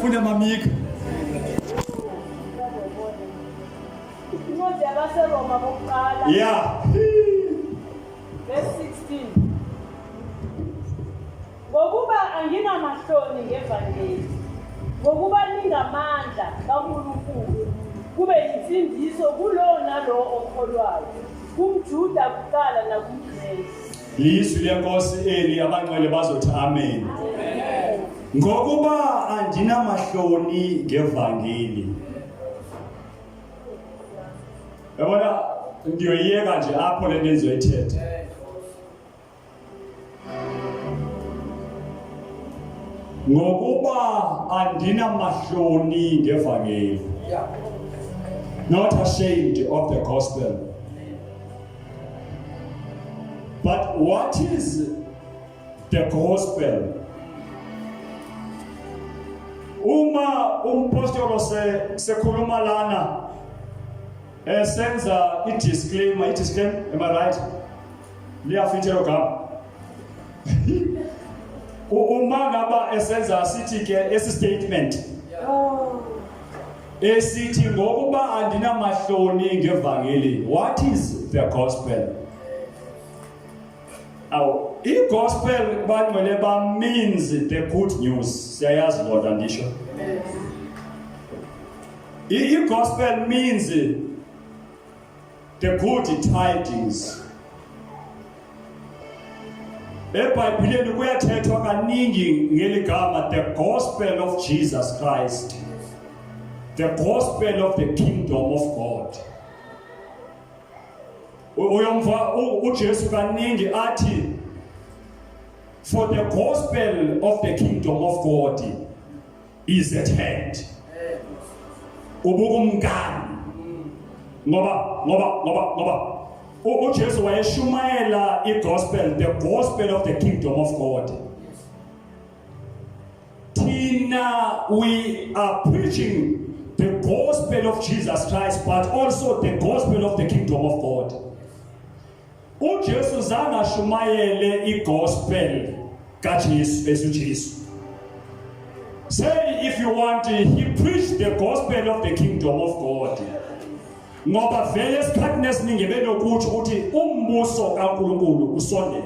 ufuna mamika. Yeah. Verse 16. Ngokuba anginamahloni ngevangeli, ngokuba ningamandla kaNkulunkulu, kube yinsindiso kulowo nalowo okholwayo, kumJuda kuqala nakumGreki. Lizwi lenkosi eli abangcwele bazothi amen. Ngokuba andinamahloni ngevangeli. Yabona ndiyoyiyeka nje apho le nto endizoyithetha. Ngokuba andinamahloni ngevangeli. Not ashamed of the gospel. But what is the gospel? Uma umpostolo sekhuluma lana esenza i-disclaimer, am I right? Liyafithelwa gama. Uma ngaba esenza sithi ke esi statement. Esithi ngokuba andinamahloni ngevangeli. What is the gospel? Now, i-gospel bangcwele ba means the good news. Siyayazi Lord andisho. I-gospel means the good tidings. eBhayibhelini kuyathethwa kaningi ngeligama the gospel of Jesus Christ, the gospel of the kingdom of God. Uyomva uJesu kaningi athi for the gospel of the kingdom of God is at hand. Ubukumkani ngoba uJesu wayeshumayela i-gospel, the gospel of the kingdom of God. Tina, we are preaching the gospel of Jesus Christ, but also the gospel of the kingdom of God. uJesu zange ashumayele i-gospel kaJesu esuJesu. Say if you want, he preached the gospel of the kingdom of God. Ngoba vele esikhathini esiningi benokuthi ukuthi umbuso kaNkulunkulu usondele.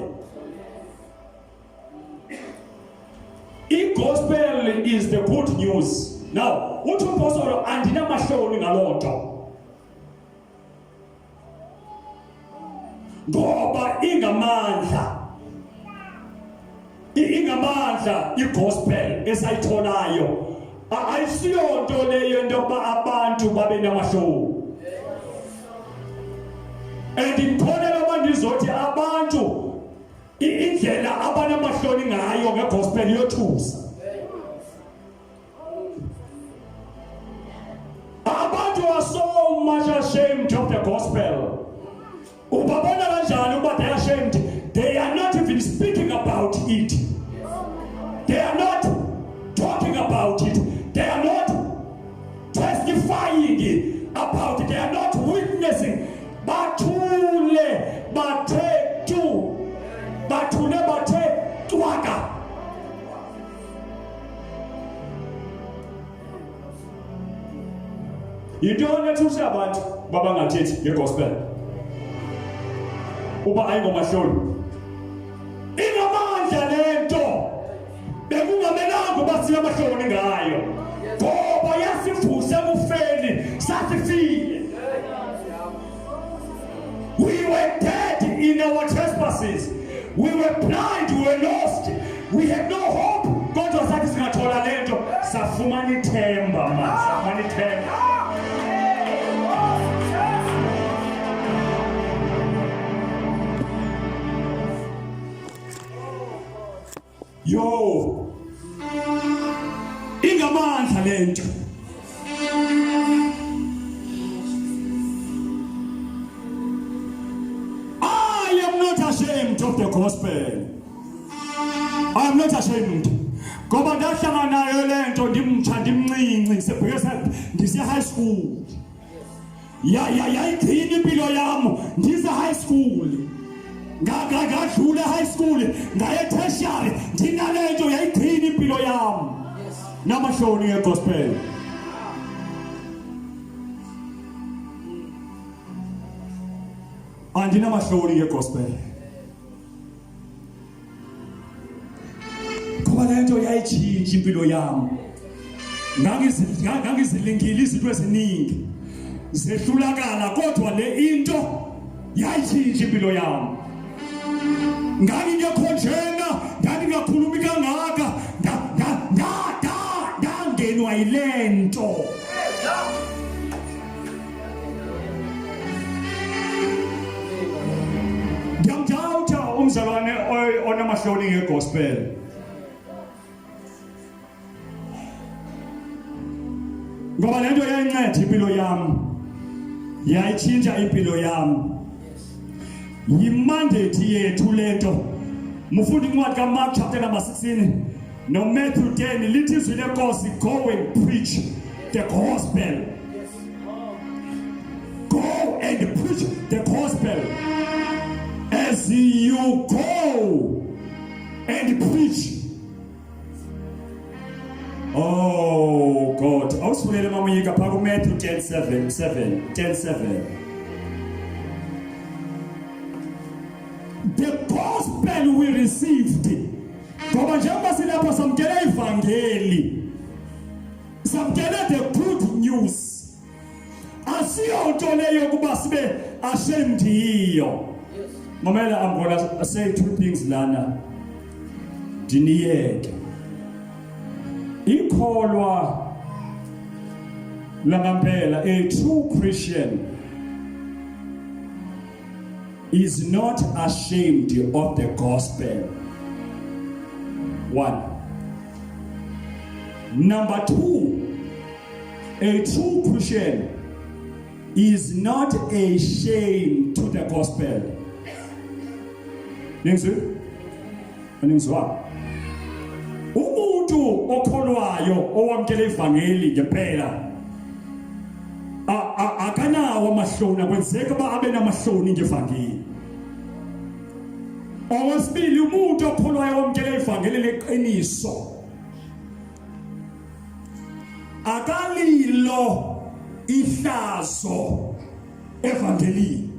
I-gospel is the good news. Now, uthi umpostoli andinamahloni ngalonto. Ngoba ingamandla i-gospel esayitholayo ayisiyonto leyo into yokuba abantu babe namahloni. And ikhonela abantu izothi abantu indlela abanamahloni ngayo ngegospel yothusa. Abantu are so much ashamed of the gospel. Ubabona kanjani uba they are ashamed? They are not even speaking about it. They are not talking about it. They are not testifying about it. They are not witnessing. Bathule twaka. Yintoni ethusa abantu babangathethi ngegospel? Uba ayingomahloni. Ingamandla lento. Bekungamelanga uba sinamahloni ngayo. Ngoba yasivusa kufeni sasifile. We were dead in our trespasses. We were blind, we were lost. We had no hope. God was sathi singathola lento. Safumana ithemba man, safumana ithemba. Yo, ingamandla lento. I am not ashamed of the gospel. I am not ashamed. Ngoba ndahlangana nayo lento ndimtsha ndimncinci sebheka ndise high school. Yayiqhina impilo yami ndise high school. Ngadlula high school ngaye tertiary ndinalento yayiqhina impilo yami. Namahloni yegospel. Andinamahloni yegospel. Ngoba lento yayitshintsha impilo yami. Ngangizilingile izinto eziningi. Zehlulakala kodwa le into yayitshintsha impilo yami. Ngangingekho njena, ngangingakhulumi kangaka, ngangenwa yilento. Ngiyamthanda umzalwane onamahloni ngegospel. Ngoba lento yayinceda impilo yami. Yayitshintsha impilo yami. Yimandate yethu lento. Mufunda incwadi kaMark chapter number 16 no Matthew 10 lithi izwi lenkosi go and preach the gospel. Go and preach the gospel. As you go and preach. Oh God. Awusifundele mama yika phaka kuMatthew 10:7. The gospel we received. Ngoba njengoba silapha samkela ivangeli. Samkela the good news. Asiyo nto leyo kuba sibe ashamed yiyo. Mamela, I'm gonna say two things lana. Diniyeke. Ikholwa lamampela, a true Christian is not ashamed of the gospel. One. Number two, a true Christian is not ashamed to the gospel. Ningizwa? Umuntu okholwayo owamkela ivangeli ngempela akanawo amahloni, akwenzeka ba abe namahloni ngevangeli. Okwesibili, umuntu okholwayo owamkela ivangeli leqiniso akalilo ihlazo evangelini.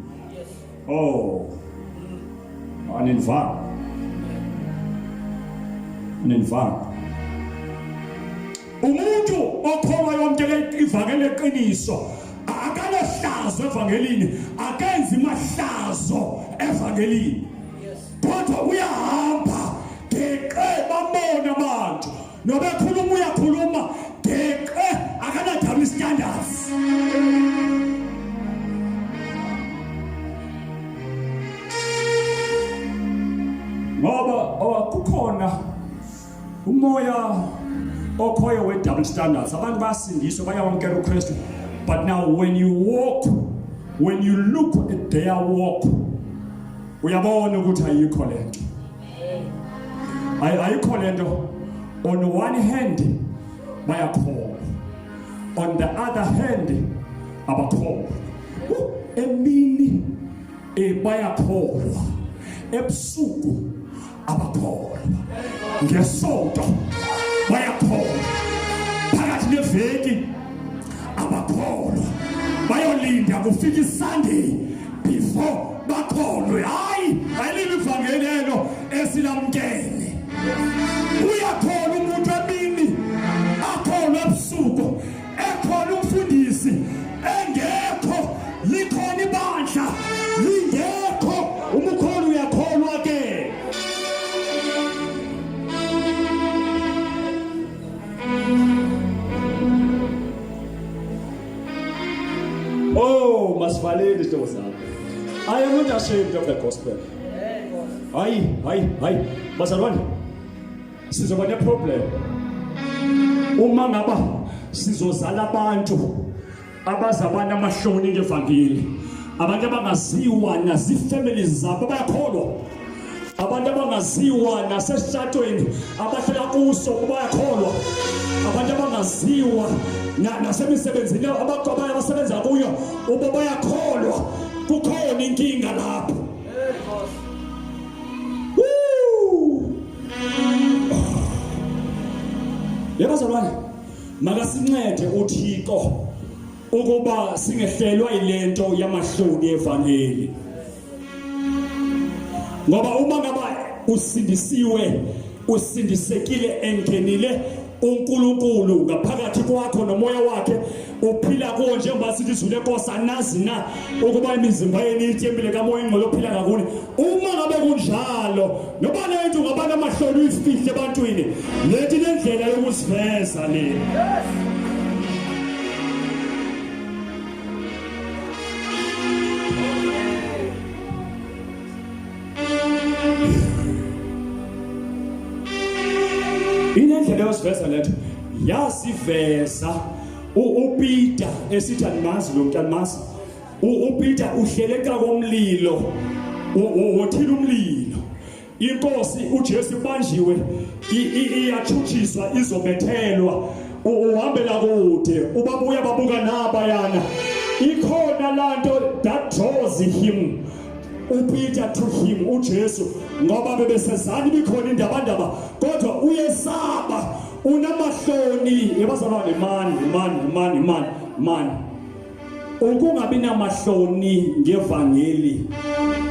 Oh, anenva. Umuntu okholwayo owamkela ivangeli leqiniso akalahlazo evangelini, akenzi mahlazo evangelini. Kodwa uyahamba geqe babona abantu nobekhuluma uyakhuluma geqe akana double standards. Ngoba kukhona umoya okhoyo we double standards. Abantu basindiswa bayawamkela uKristu. But now when you look at their walk, uyabona ukuthi ayikho lento. Ayikho lento. On one hand bayakholwa, on the other hand abakholwa. Emini bayakholwa, ebusuku abakholwa, ngesonto bayakholwa, phakathi neveki abakholwa, bayolinda kufika iSunday before bakholwe. Hayi ayililo ivangeli lelo esilamkele. Uyakholwa umuntu emini, akholwa ebusuku, ekholwa umfundisi, engekho likhona ibandla, lingekho umkhulu uyakholwa ke. Oh, masivaleli izinto zakho. I am not ashamed of the gospel. Hayi, bazalwane, sizoba ne-problem uma ngaba sizozala abantu abazaba namahloni ngevangeli, abantu abangaziwa nazifamily zabo bayakholwa, abantu abangaziwa nasesithatweni abahlala kuso bayakholwa, abantu abangaziwa nasemisebenzini abasebenza kuyo uba bayakholwa. Kukhona inkinga lapho. Yabazalwane, makasincede uThixo ukuba singehlelwa ilento yamahloni evangeli. Ngoba uma ngaba usindisekile engenile uNkulunkulu ngaphakathi kwakho nomoya wakhe uphila kuwo njengoba sithi izulu lenkosi anazi na ukuba imizimba yenu ithembile kamoya ingcwele ophila ngakuni. Uma ngabe kunjalo noba lento ngabana amahloni uyifihle ebantwini, lethi lendlela yokusiveza le. Inendlela yosiveza lethu yasiveza uPeter esithi animazi lo muntu animazi. uPeter uhleleka komlilo, wothila umlilo. Inkosi uJesu banjiwe iyathutshiswa izobethelwa, uhambela kude ubabuya babuka nabayana. Ikhona lanto that draws him uPeter to him uJesu, ngoba bebesezani bikhona indaba kodwa uyesaba unamahloni. Yabazalwane, man ukungabi namahloni ngevangeli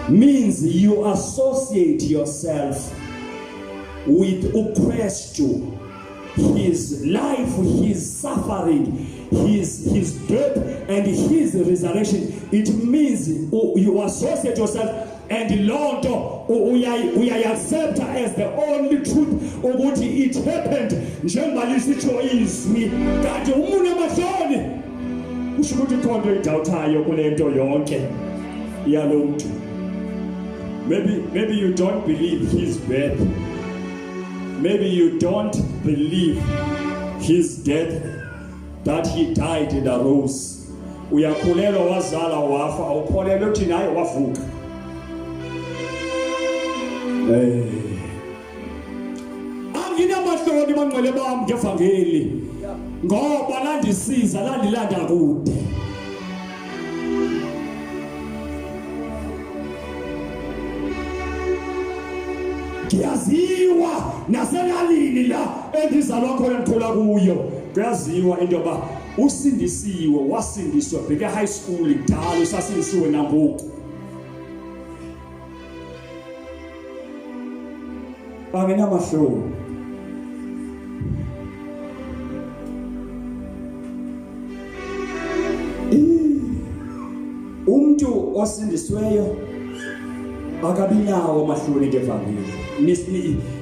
means you associate yourself with uKristu, his life, his suffering, his death and his resurrection. It means you associate yourself and lonto uyayaccept as the only truth ukuthi it happened njengoba lisitsho izwi. Kanti umuntu amahloni usho ukuthi ikhonto idawuthayo kulento yonke yalo muntu. Maybe you don't believe his birth. Maybe you don't believe his death, that he died and arose. Uyakhulelwa wazala wafa, awukholelwa uthi naye wavuka. Anginamahloni mangcwele bami ngevangeli ngoba landisiza landilanda kude. Kuyaziwa nasenalini la endizalwa khona ngithola kuyo, kuyaziwa into yoba usindisiwe, wasindiswa bheke high school kudala, usasindisiwe nangoku. Anginamahloni. Umuntu osindisweyo akabinawo amahloni ngevangeli.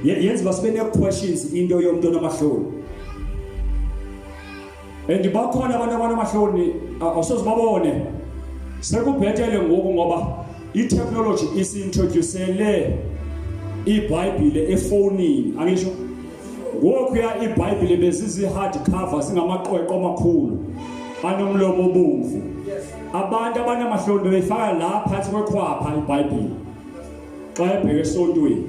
Yenza basibe ne-questions into yomuntu onamahloni. And bakhona abantu abanamahloni awusoze babone. Sekubhethele ngoku ngoba i-technology isintroducele iBhayibhile efonini, angisho ngoku ya iBhayibhile bezizi hard cover singamaqweqo amakhulu anomlomo obomvu. Abantu abanamahloni beyifaka la phansi kwekhwapha iBhayibhile xa ebheke esontweni.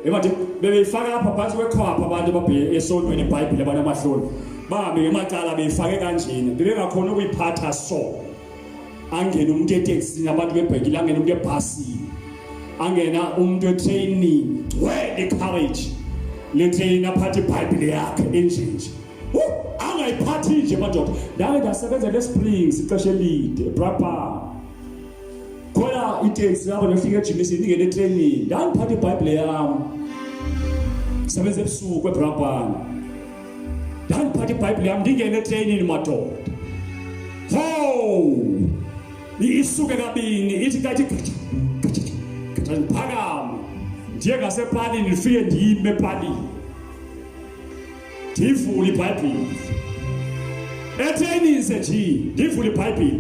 Emathi beyifaka lapha phansi kwekhwapha abantu babheke esontweni iBhayibhile abanamahloni. Bahambe ngemacala beyifake kanjena, bebengakhona ukuyiphatha so. Angena umuntu eTaxi abantu bebhekile, angena umuntu ebhasini, angena umuntu etraining, where the courage le train aphathe iBhayibhile yakhe enjenje. Angayiphathi nje madoda. Ndake ndasebenza leSprings ixesha elide eBrapa. Khona iTaxi yabo lefika ejimisini ingene etraining, ndangiphatha iBhayibhile yami. Sebenza ebusuku eBrapa. Ndangiphatha iBhayibhile yami ndingene etraining madoda. Isuke kabini ithi kathi phakama ndiye ngasepalini ndifike ndiyime epalini ndivule iBhayibhile etraining nje ndivule iBhayibhile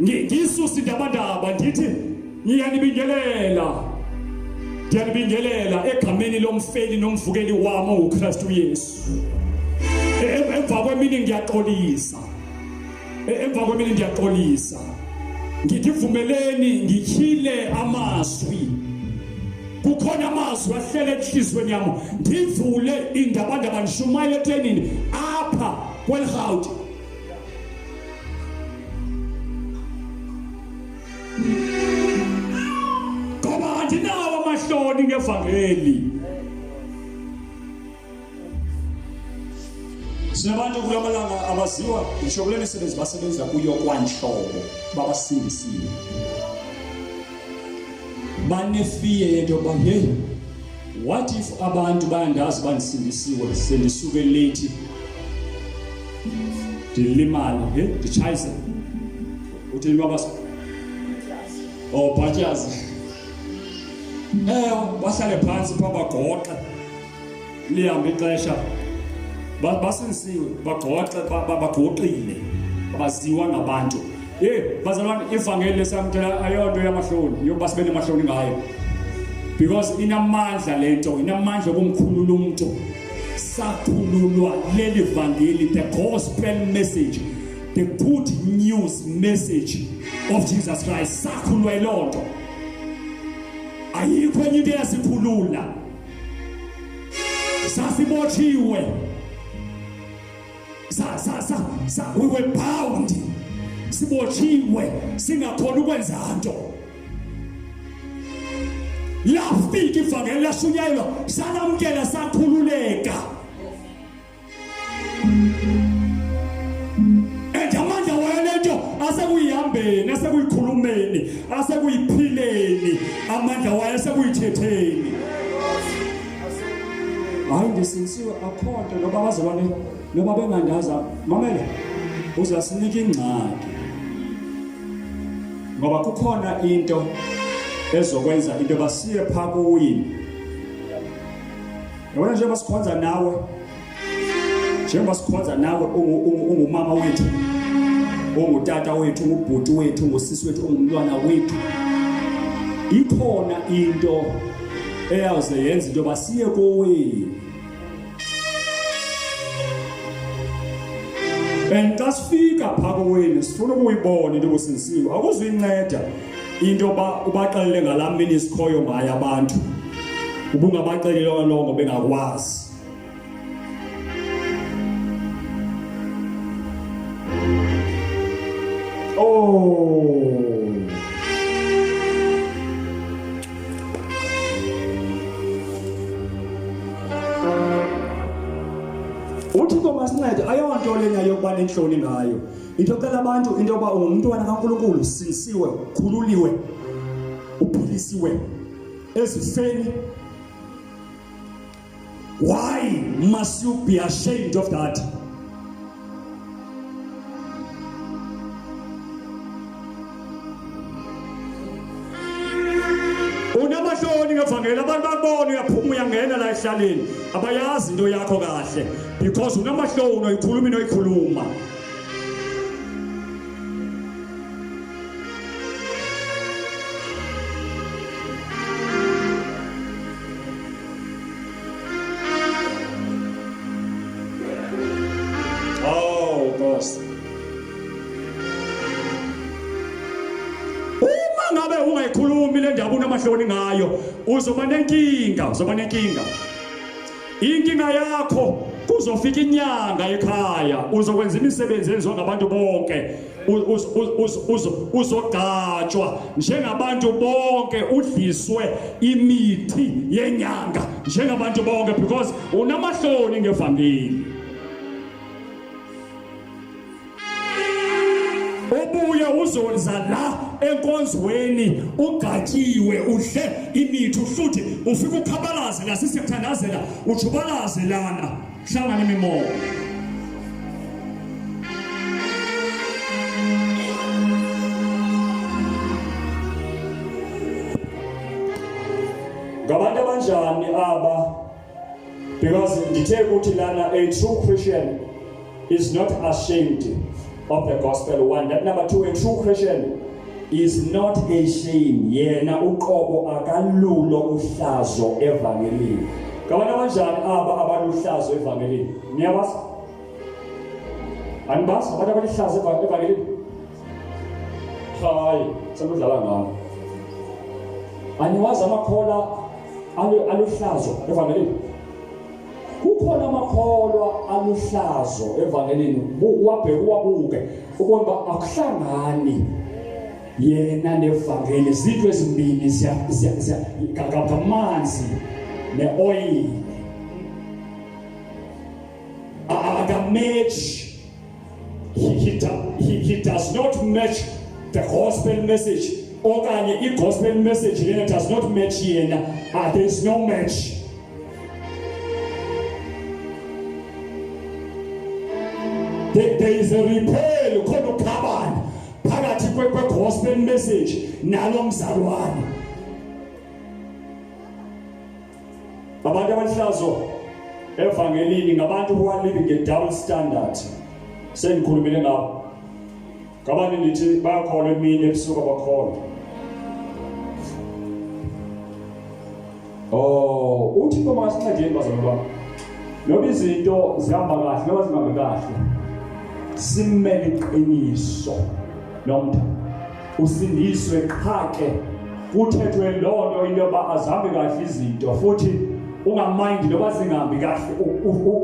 ngisusa indabandaba ndithi ndiyanibingelela egameni lomfeli nomvukeli wami uKristu Yesu. Emva kwemini ngiyaxolisa ngivumeleni ngikhile amazwi. Kukhona amazwi ahlele enhlizweni yami, ndivule indabandaba ndishumayele etraining apha kwelihawuti. Ngoba andinawo amahloni ngevangeli. Sinabantu kulamalanga abaziwa ngisho kule misebenzi basebenza kuyo kwanhlobo babasindisiwe. Banefear yento ba hey, what if abantu bayandazi banisindisiwe sendisuke late dilimali dichayise uthini babas oh bhajazi bahlale phansi bagoqe lihambe ixesha basinisiwe bagoqile abaziwa ngabantu bazalwane ivangeli lesamkela ayonto yamahloni yobasibele emahloni ngayo because inamandla lento inamandla kumkhulula umuntu sakhululwa leli vangeli the gospel message the good news message of Jesus Christ sakhululwa ilonto ayikho enye into yasikhulula sasibotshiwe we were bound sibotshiwe singakhona ukwenza into lafika ivangeli lashunyayelwa sanamkela sakhululeka amandla wayelento asekuyihambeni asekuyikhulumeni asekuyiphileni amandla waye asekuyithetheni hayi ndisinisiwe akhonto noba bazalwane noba bengandaza mamela uzasinika ingxaki ngoba kukhona into ezokwenza into basiye phakuyini yabona nje basikhonza nawe njengoba sikhonza nawe ungumama wethu ungutata wethu ungubhuti wethu ungusisi wethu ungumntwana wethu ikhona into eyaze yenza into basiye kowini xa sifika phakowini sifuna ukuyibona into obusinisiwe akuzinceda into ubaxelele ngalamini isikhoyo ngayo abantu ubungabaxelele lonke bengakwazi uThixo masincede ayonto lena yokuba nenhloni ngayo into cela abantu into yoba ungumntwana kaNkulunkulu sinisiwe khululiwe uphilisiwe ezifeni why must you be ashamed of that unamahloni ngevangeli abantu bakubona uyaphuma uyangena la ehlaleni abayazi into yakho kahle because unamahloni oyikhuluma into oyikhuluma oh boss ngabe ungayikhulumi le ndaba unamahloni ngayo uzoba nenkinga inkinga yakho kuzofika inyanga ekhaya uzokwenza imisebenzi enziwa ngabantu bonke uzogqatshwa njengabantu bonke udliswe imithi yenyanga njengabantu bonke because unamahloni ngevangeli ubuye uzonza la enkonzweni ugatyiwe uhle imithi futhi ufika ukhabalaze la sisiyathandazela ujubalaze lana hlangana imimoya ngabantu abanjani aba because ndithe ukuthi lana a true Christian is not ashamed of the gospel one that number two a true Christian is not ashamed yena uqobo akalulo uhlazo evangelini ngabantu abanjani aba abaluhlazo evangelini niyabazi anibasi abantu abalihlazo evangelini hayi sekudlala ngabo aniwazi amakholwa aluhlazo evangelini kukhona amakholwa aluhlazo evangelini wabheka wabuke ukubona akuhlangani yena nevangeli izinto ezimbili ngamanzi neoil match. He does not match the gospel message. Okanye i-gospel message lena does not match yena. There is no match. There is a repel khona ukhabana phakathi kwe-gospel message nalo mzalwane. Abantu abahlazo evangelini ngabantu who are living a double standard. Sengikhulumile ngabo. Ngabani nithi bayakholwa emini ebusuku abakholwa. Uthixo makasincedeni bazalwane bami. Noba izinto zihamba kahle noba zingahambi kahle. Simele iqiniso nomntu. Usindiswe qhake. Kuthethwe lonto into yoba azihambe kahle izinto futhi ungamind noba zingahambi kahle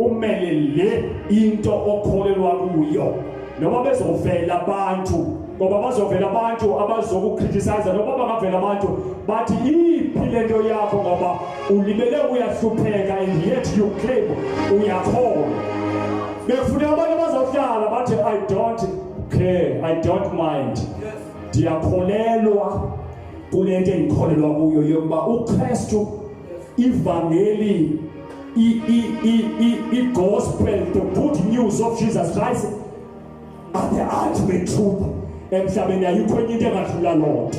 umele le into okholelwa kuyo. Noba bezovela abantu ngoba bazovela abantu abazokukriticize noba bangavela abantu bathi iphi lento yakho ngoba ulibele uyahlupheka and yet you claim uyakholwa. Befuna abantu abazohlala bathi I don't care, I don't mind. Ndiyakholelwa kulento engikholelwa kuyo yokuba uKristu ivangeli i-gospel, the good news of Jesus Christ are the ultimate truth. Emhlabeni ayikho into engadlula lonto.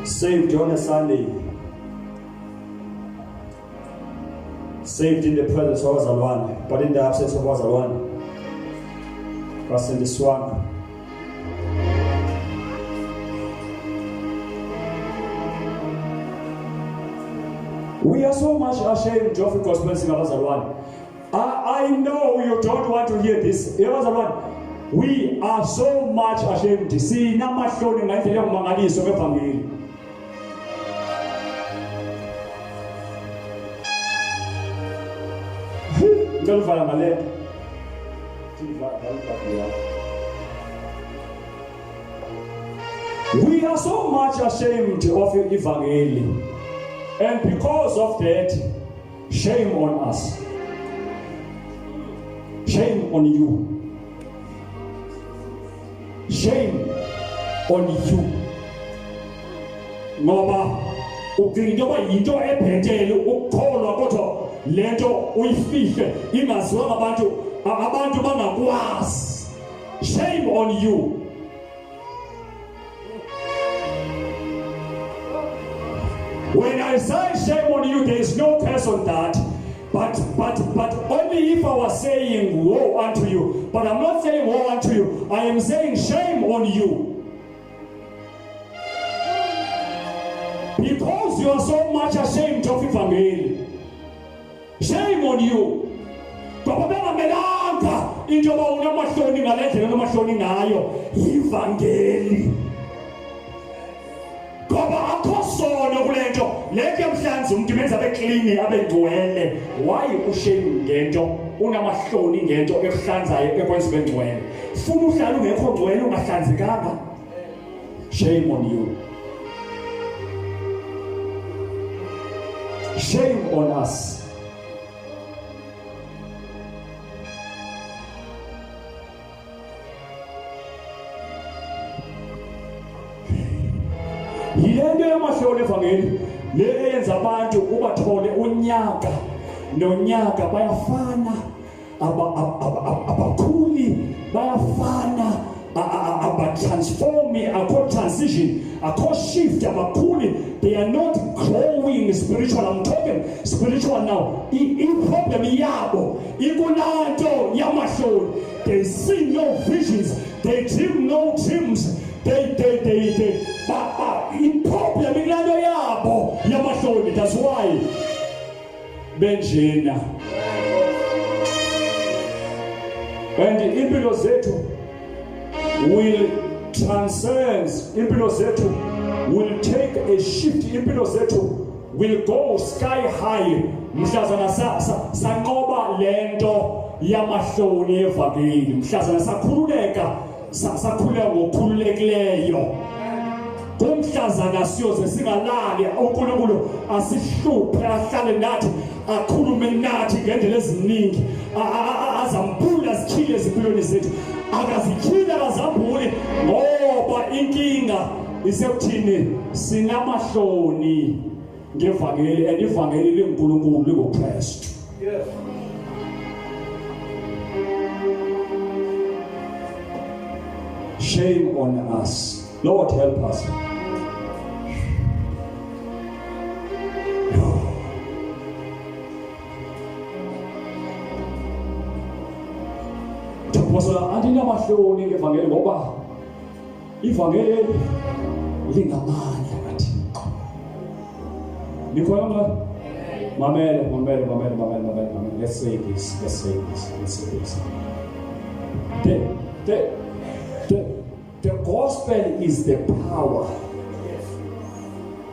Saved on a Sunday. Saved in the presence of abazalwane, but in the absence of abazalwane. Kasindiswanga. We are so much ashamed of the gospel in abazalwane. I know you don't want to hear this. Abazalwane, we are so much ashamed. Asinamahloni ngendlela yomangaliso ngevangeli. We are so much ashamed of the evangeli, and because of that, shame on us, shame on you, shame on you. Ngoba ukinto into ebhetele ukukholwa kodwa lento uyifihle ingaziwa ngabantu bangakwazi. Shame on you. When I say shame on you, there is no curse on that, but only if I was saying woe unto you. But I'm not saying woe unto you. I am saying shame on you. Because you are so much ashamed of evangeli. Shame on you. Ngoba bengamelanga into yoba unamahloni ngale ndlela unamahloni ngayo ivangeli. Ngoba akho sono kule nto lento yamhlanzi umuntu menza abe clean abengcwele. Why ushame ngento unamahloni ngento ekuhlanzayo ekwenza bengcwele? Funa uhlala ungekho ngcwele ungahlanzekanga. Shame on you. Shame on us. Yilento yamahloni evangeli le eyenza abantu ubathole unyaka nonyaka bayafana, abakhuli bayafana, abatransformi, akho transition, akho shift, abakhuli. They are not growing spiritual. I'm talking spiritual now. I-problem yabo ikunanto yamahloni. They see no visions, they dream no dreams. They problem ikunanto yabo yamahloni. That's why benjena. And impilo zethu will transcend, impilo zethu will take a shift, impilo zethu will go sky high. Mhlazana sanqoba lento yamahloni evangeli, mhlazana sakhululeka sakhula ngokhululekileyo kumhlazana siyoze singalali uNkulunkulu asihluphe ahlale nathi akhulume nathi ngendlela eziningi azambula sikhile ezimpilweni zethu akazikhile akazambule ngoba inkinga isekuthini sinamahloni ngevangeli and ivangeli leNkulunkulu likuKristu. Yes. Shame on us. Lord, help us. No. Thokoza andinamahloni ngevangeli ngoba ivangeli lingamandla kaThixo. Nikhona mamela. Let's say this. The gospel is the power.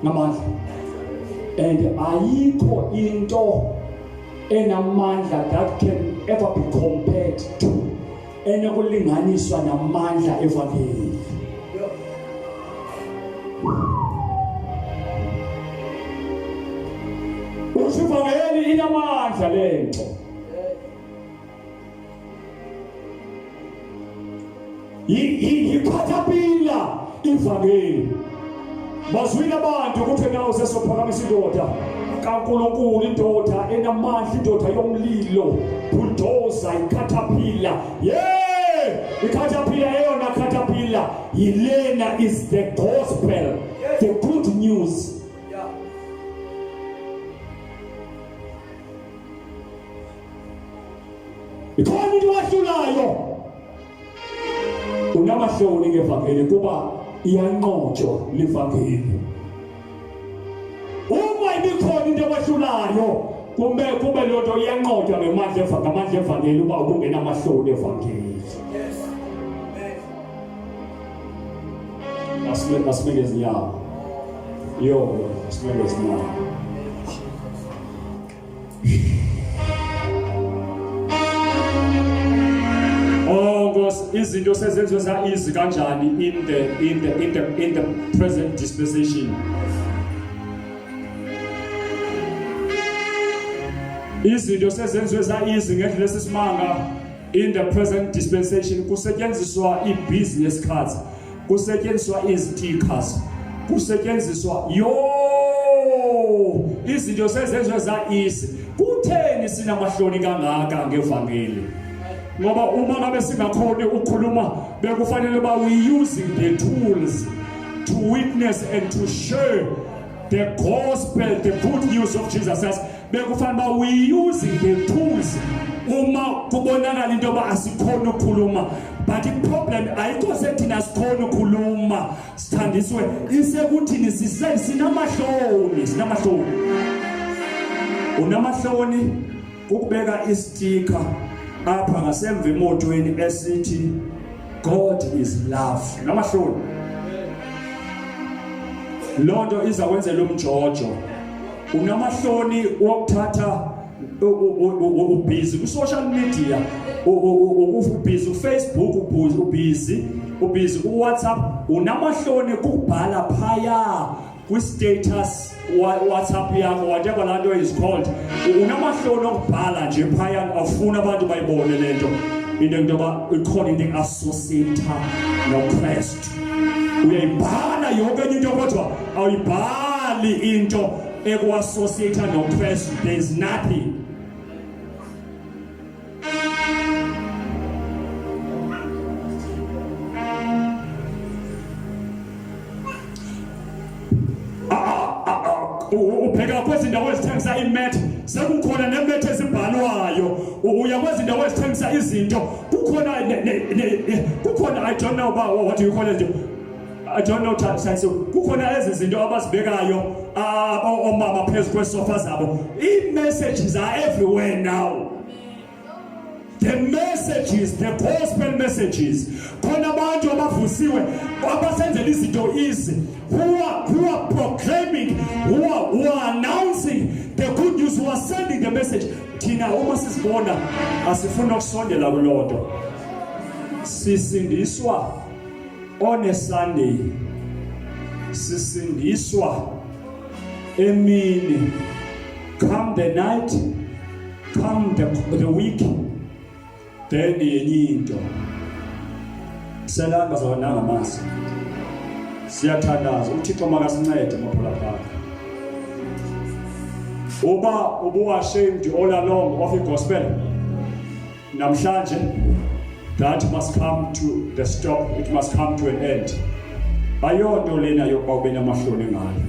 Namandla. And ayikho into enamandla that can ever be compared to enokulinganiswa namandla evangeli. Ivangeli inamandla lento. Yiphathapila ivangeli. Bazwile abantu ukuthi nawo sesophakamisa indoda kaNkulunkulu, indoda enamandla, indoda yomlilo, bulldozer, ikhathapila. Ikhathapila eyona khathapila yilena is the gospel, the good news. Ikhona into wahlulayo unamahloni ngevangeli kuba iyanqotshwa livangeli. Uma ibikhona into wahlulayo kube lonto iyanqotshwa ngamandla evangeli uba ubungenamahloni evangeli. Asimeke izinyawo. Asimeke izinyawo. Izinto sezenziwe za easy kanjani in the present dispensation. Izinto sezenziwe za easy ngendlela esisimanga in the present dispensation. Kusetshenziswa i-business cards, kusetshenziswa i-stickers, kusetshenziswa izinto sezenziwe za easy. Kutheni sinamahloni kangaka ngevangeli? Ngoba uma ngabe singakhona ukukhuluma bekufanele ba we using the tools to witness and to share the gospel, the good news of Jesus Christ. Bekufanele ba we using the tools uma kubonakala into ba asikhona ukukhuluma, but the problem ayikho sethina sikhona ukukhuluma sithandiswe isekuthini sinamahloni. Unamahloni ukubeka isticker apha ngasemva emotweni esithi God is love. Namahloni. Lonto izakwenzela umjojo. Unamahloni wokuthatha ubhizi ku social media, ubhizi ku Facebook, ubhizi ku WhatsApp, unamahloni ukubhala phaya ku status WhatsApp yakho, whatever lanto is called. Unamahloni okubhala nje phaya afuna abantu bayibone lento. Into yoba ikhona into associate noKristu. Uyayibhala yonke into kodwa awuyibhali into eku-associate noKristu. There is nothing. Ubheka kwezindawo ezithengisa imat, sekukhona nemat ezibhalwayo. Uyakwazi indawo ezithengisa izinto, kukhona I don't know about what you call it. I don't know science. Kukhona lezi zinto abazibekayo omama phezu kwesofa zabo. I-messages are everywhere now. The messages, the gospel messages. Khona abantu abavusiwe abasenzela izinto easy, who are proclaiming, who are announcing the good news, who are sending the message. Thina uma sisibona asifuna ukusondela kulonto. sisindiswa on a Sunday, sisindiswa emini, come the night, come the week, then yenye into selanga zona ngamasi siyathandaza uThixo makasincede maphula phaka. Uba ubuashamed all along of the gospel, namhlanje that must come to the stop, it must come to an end. Ayonto lena yokuba ube namahloni ngayo.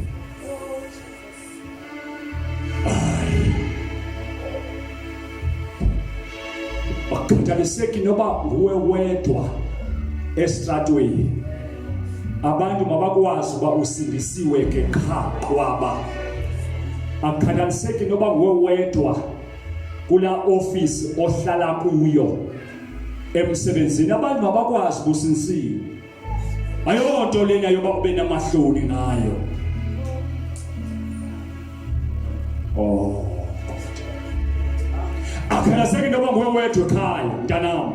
Akukhathaliseki noba nguwe wedwa estratweni. Abantu mabakwazi uba usindisiwe ke kha kwaba. Akukhathaliseki noba nguwe wedwa kula office ohlala kuyo emsebenzini, abantu mabakwazi ukusindisiwe. Ayonto lena yoba ube namahloni ngayo. Oh, akukhathaliseki noba nguwe wedwa ekhaya mntanami.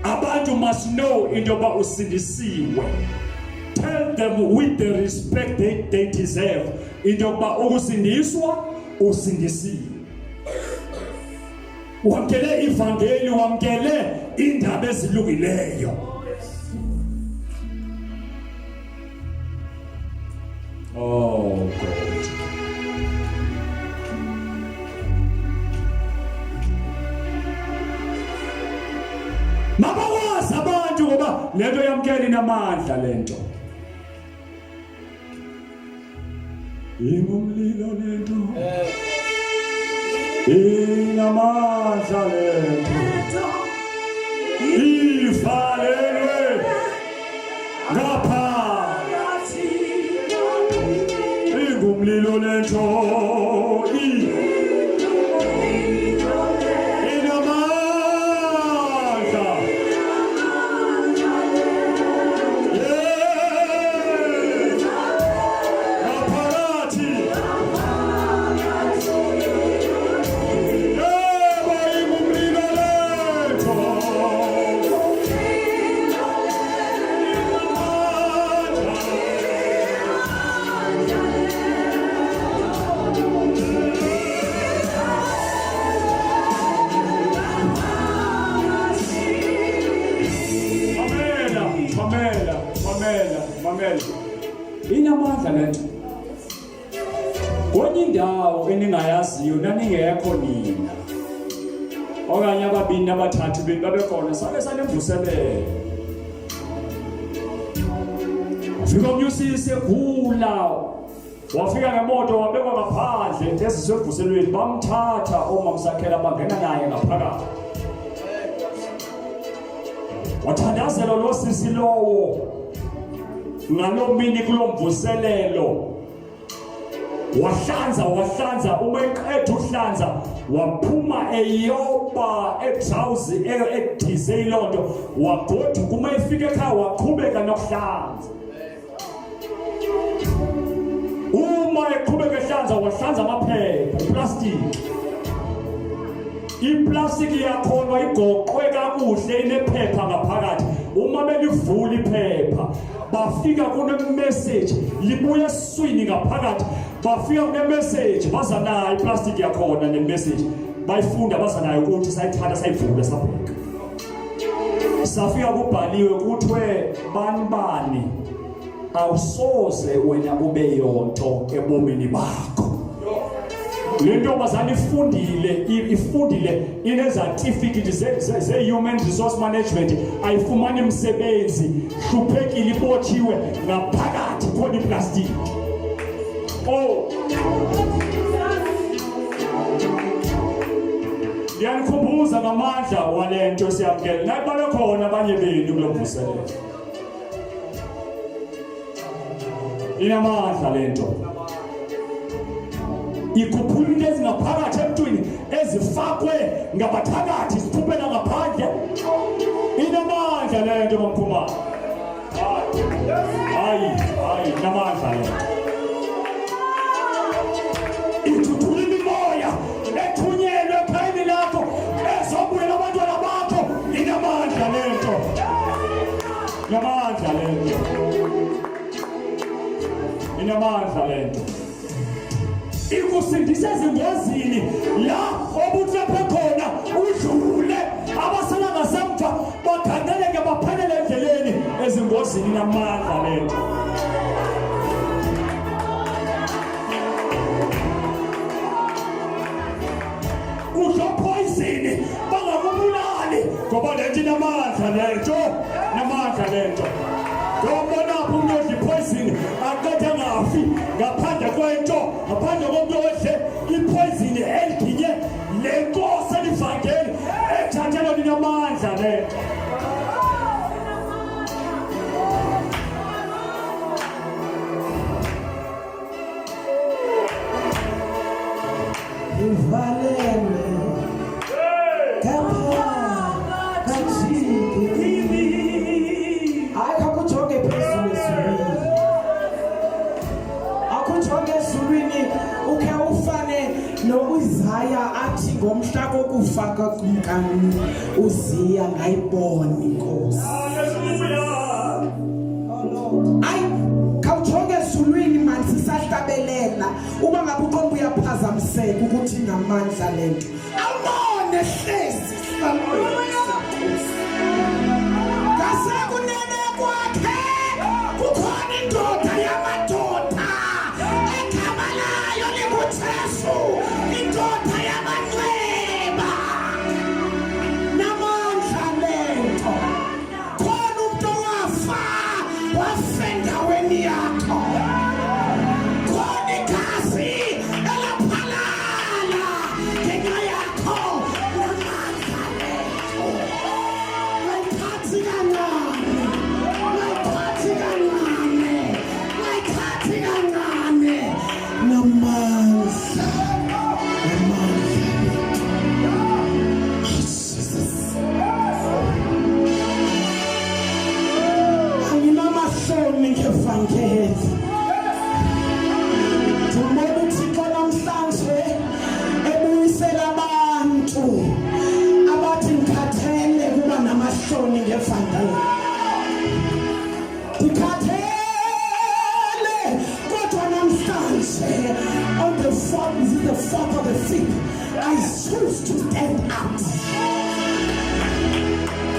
Abantu must know into yoba usindisiwe. Tell them with the respect they deserve into yokuba ukusindiswa usindisiwe. Wamkele ivangeli, wamkele indaba ezilungileyo. Oh God. Mabawazi abantu ngoba lento yamkela inamandla lento. Ingumlilo lento. Inamandla lento. Ivalelwe ngapha. Ingumlilo lento. Inamandla lento. Kwenye indawo eningayaziyo naningekho nina. Okanye ababini abathathu babekhona sake sanemvuselelo. Ufika umnyusisi egula. Wafika ngemoto wabekwa ngaphandle ezisevuselweni bamthatha omama Sakhela bangena naye ngaphakathi. Wathandazela lo sisi lowo. Ngalomini kulomvuselelo wahlanza uma eqedha uhlanza waphuma eyoba edrauzi ekuthize ilonto wagoduka uma efika ekhaya waqhubeka nokuhlanza. Uma eqhubeka ehlanza wahlanza amaphepha iplastic. Iplastic yakhona igoqwe kakuhle inephepha ngaphakathi. Uma belivula iphepha bafika kune message libuya eswini ngaphakathi, bafika kune message baza nayo iplastic yakhona ne message bayifunda baza nayo ukuthi sayithatha sayivula sabheka. Safika kubhaliwe kuthiwe bani awusoze wena ube yonto ebomini bakho. Le ntombazana ifundile inezertificate ze-human resource management, ayifumani umsebenzi, hluphekile ibotshiwe ngaphakathi khona iplastic. Oh, ngiyanikhumbuza ngamandla walento siyamkela naye babekhona abanye benu kulo mvuselelo. Inamandla lento. Ikhuphula into ezingaphakathi emntwini ezifakwe ngabathakathi ziphuphela ngaphandle. Inamandla lento mamphumana. Hayi inamandla lento. Ithuthula imimoya ethunyelwe ekhayeni lakho ezobuyela abantwana bakho. Inamandla lento. inamandla lento. Ikusindisa ezingozini la obuthaphe khona udlule abasala ngasemva bakhangeleke baphelele endleleni ezingozini inamandla lento. Poison bangakubulali ngoba lento inamandla lento namandla lento ngobona umuntu poison akade ngafi ngaphandle kwento ngaphandle komuntu odle ipoison eliginye lenkosi elivangeli ethathela linamandla lento. athi ngomhla kokufaka kumkani uziya ngayibona inkosi. Ay khawujonge ezulwini manje sisahlabelela uma ngabe uqomba uyaphazamiseka ukuthi ngamandla lento awubone hlezi kase kunene kwakhe kukhona indoda yamadoda ekhama layo linguJesu, indoda yamanxeba namandla lento. Khona umuntu owafa wafa endaweni yakho, khona igazi elaphalala ngenxa yakho namandla lento. Ngayikhathi kancane, ngayikhathi kancane, ngayikhathi kancane namandla. Asinamahloni ngevangeli. Ngibona uThixo namhlanje ebuyisela abantu abathi ngikhathele kuba namahloni ngevangeli. Ngikhathele kodwa namhlanje on the 4th of the 5th I choose to stand out.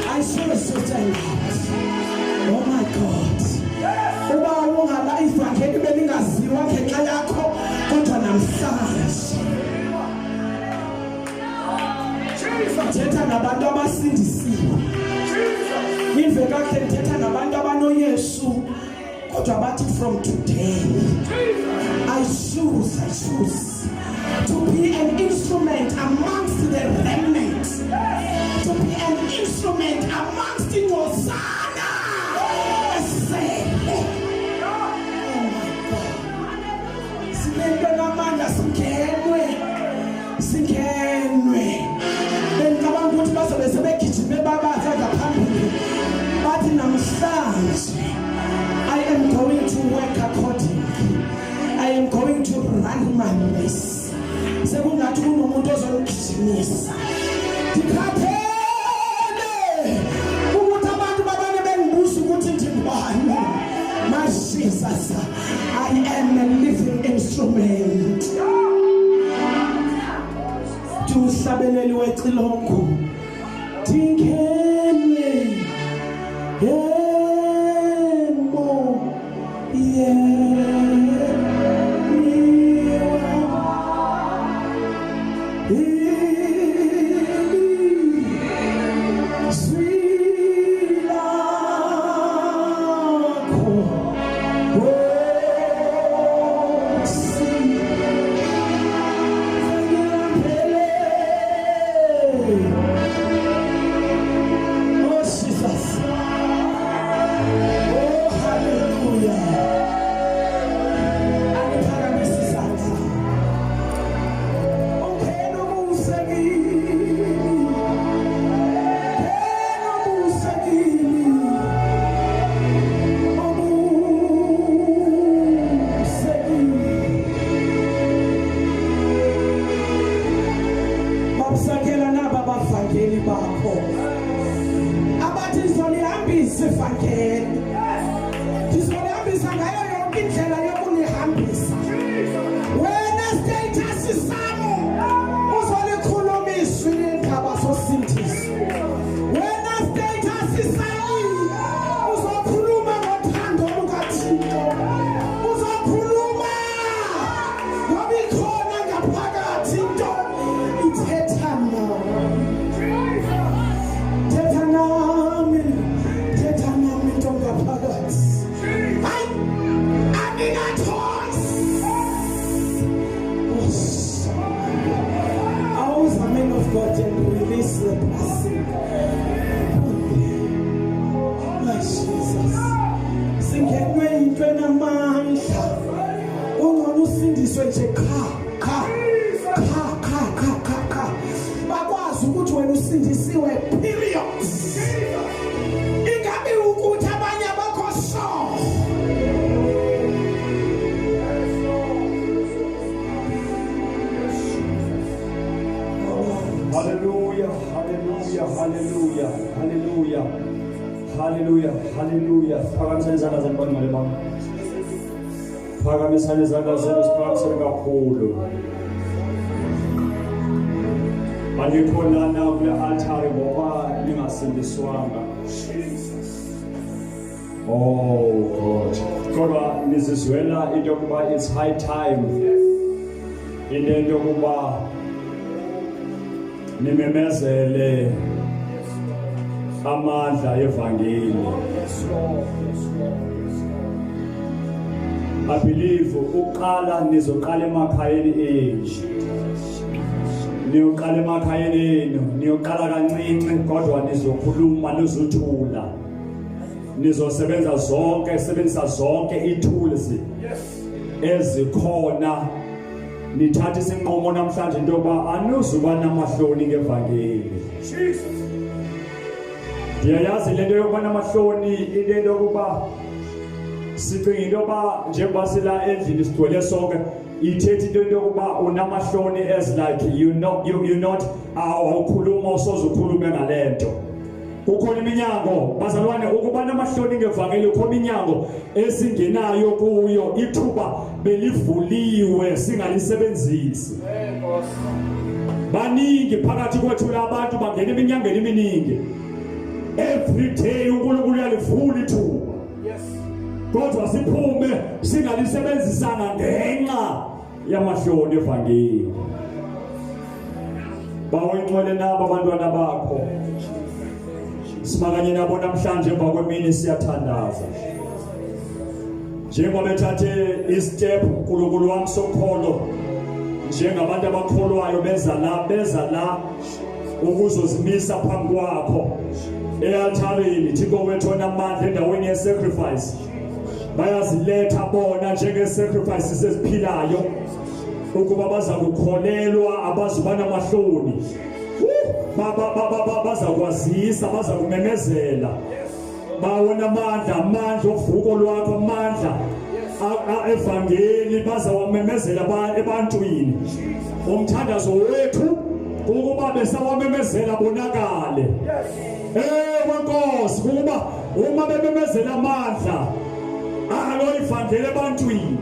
I choose to stand out. Oh my God. Uba ungala ivangeli belingaziwa ngenxa yakho kodwa namhlanje ngithetha nabantu abasindisiwe. Ngive kahle ngithetha nabantu abanoYesu kodwa bathi from today I choose to be an instrument amongst the remnant, to be an instrument amongst the Hosanna. Oh my God. Sinenamandla singenwe. Bengicabanga ukuthi bazobe sebegijime babaza ngaphambili. Bathi namhlanje I am going to work accordingly. I am going to run my race. Sekungathi kunomuntu ozongijimisa. Ngikhathele ukuthi abantu babane bengibuza ukuthi ngibani. My Jesus, I am a living instrument. Tuhlabeleli wecilongo. Dingenwe. Yemo. Sakhela naba bavangeli bakho abathi ngizolihambisa ivangeli, ngizolihambisa ngayo yonke indlela yokunihambisa. singenwe into enamandla ungcono usindiswe nje kha bakwazi ukuthi wena usindisiwe period ingabe ukuthi abanye abakho so Hallelujah, hallelujah, hallelujah, hallelujah, hallelujah, hallelujah. Phakamisani izandla zenu bangcwele bami. Phakamisani izandla zenu siphakamiseni kakhulu. Angikho lana kule altar ngoba ningasindiswanga. Oh God. Kodwa nizizwela into yokuba it's high time. Into yokuba nimemezele amandla evangeli. I believe uqala nizoqala emakhayeni enu. Niyoqala emakhayeni enu, niyoqala kancinci kodwa nizokhuluma nizothula. Sebenzisa zonke i-tools ezikhona. Nithatha isinqumo namhlanje into yokuba anuzuba namahloni ngevangeli. Ndiyayazi lento yokuba namahloni into yokuba sicinga into yokuba njengoba sila endlini sigcwele sonke ithethi into yokuba unamahloni as like you not awukhuluma usoze ukhulume ngalento. Kukhona iminyango bazalwane ukuba namahloni ngevangeli kukhona iminyango esingenayo kuyo ithuba belivuliwe singalisebenzisi. Baningi phakathi kwethu labantu bangena eminyangweni eminingi. Every day uNkulunkulu uyalivula ithuba. Kodwa siphume singalisebenzisana ngenxa yamahloni evangeli. Bawengcwele nabo abantwana bakho. Simakanye nabo namhlanje emva kwemini siyathandaza. Njengoba bethathe istep uNkulunkulu wami sokholo njengabantu abakholwayo beza la ukuzozimisa phambi kwakho e-altareni Thixo wethu onamandla endaweni ye-sacrifice. Bayaziletha bona njenge-sacrifices eziphilayo ukuba baza kukholelwa abazuba namahloni. Baza kwazisa baza kumemezela bawona amandla ovuko lwakho amandla evangeli baza wamemezela ebantwini. Umthandazo wethu ukuba besawamemezela bonakale. Wenkosi ukuba uma bememezela amandla alo ivangeli ebantwini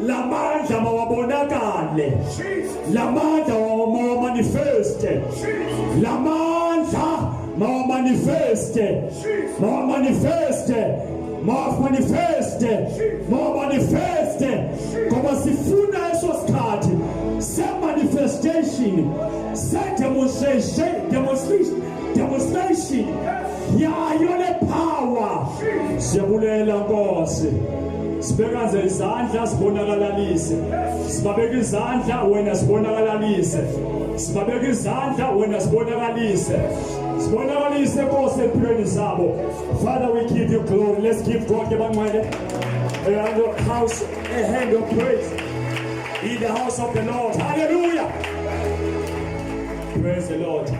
lamandla mawabonakale. Lamandla mawamanifeste. Lamandla mawamanifeste. Mawamanifeste. Ngoba sifuna eso sikhathi se-manifestation, se-demonstration yayo le power. Siyabulela Nkosi. Sibeka nje izandla sibonakalalise. Sibabeka izandla wena sibonakalalise. Sibabeka izandla wena sibonakalise. Sibonakalise Nkosi empilweni zabo. Father, we give you glory. Let's give God the bangcwele a hand of praise in the house of the Lord. Hallelujah. Praise the Lord.